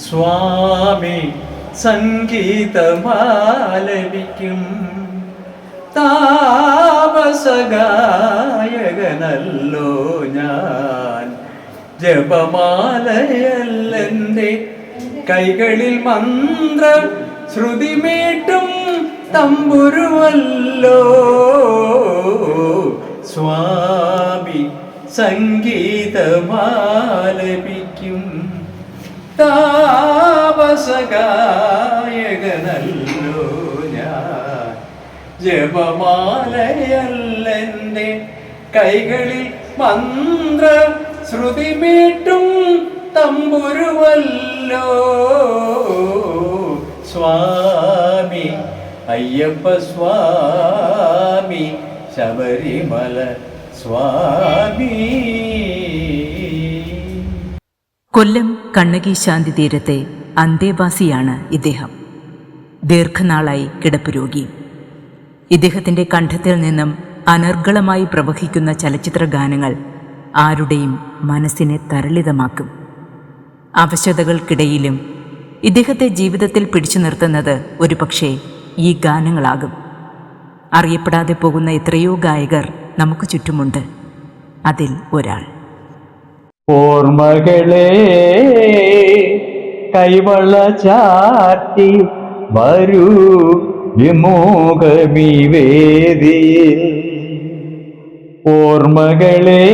സ്വാമി സംഗീതമാലപിക്കും താപസഗായകനല്ലോ ഞാൻ. ജപമാലയല്ലെൻ്റെ കൈകളിൽ മന്ത്ര ശ്രുതിമീട്ടും തമ്പുരുവല്ലോ. സ്വാമി സംഗീതമാലപിക്കും താപസഗായകനല്ലോ ഞാൻ. ജപമാലയല്ലെൻ്റെ കൈകളിൽ മന്ത്ര ശ്രുതിമീട്ടും തമ്പുരുവല്ലോ. സ്വാമി അയ്യപ്പ സ്വാമി ശബരിമല സ്വാമി. കൊല്ലം കണ്ണകി ശാന്തി തീരത്തെ അന്തേവാസിയാണ് ഇദ്ദേഹം. ദീർഘനാളായി കിടപ്പ് രോഗി. ഇദ്ദേഹത്തിൻ്റെ കണ്ഠത്തിൽ നിന്നും അനർഗളമായി പ്രവഹിക്കുന്ന ചലച്ചിത്ര ഗാനങ്ങൾ ആരുടെയും മനസ്സിനെ തരളിതമാക്കും. അവശതകൾക്കിടയിലും ഇദ്ദേഹത്തെ ജീവിതത്തിൽ പിടിച്ചു നിർത്തുന്നത് ഒരുപക്ഷെ ഈ ഗാനങ്ങളാകും. അറിയപ്പെടാതെ പോകുന്ന എത്രയോ ഗായകർ നമുക്ക് ചുറ്റുമുണ്ട്. അതിൽ ഒരാൾ. ഓർമ്മകളെ കൈവള ചാർത്തി വരൂ വിമോഹമീ വേദിയിൽ. ഓർമ്മകളെ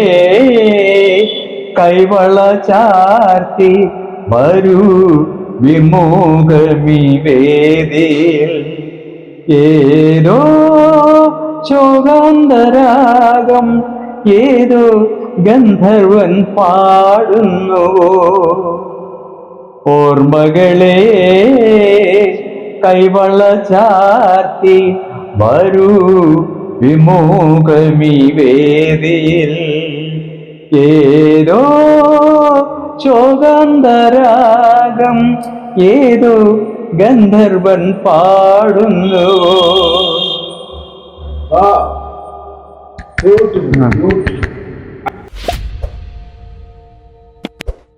കൈവള ചാർത്തി വരൂ വിമോഹമീ വേദിയിൽ. ഏതോ ശോകാന്തരാഗം ഏതോ ഗന്ധർവൻ പാടുന്നുവോ. ഓർമ്മകളെ കൈവള ചാർത്തി വരൂ വിമോഹമീ വേദിയിൽ. ഏതോ ശോകാന്തരാഗം ഏതോ ഗന്ധർവൻ പാടുന്നുവോ.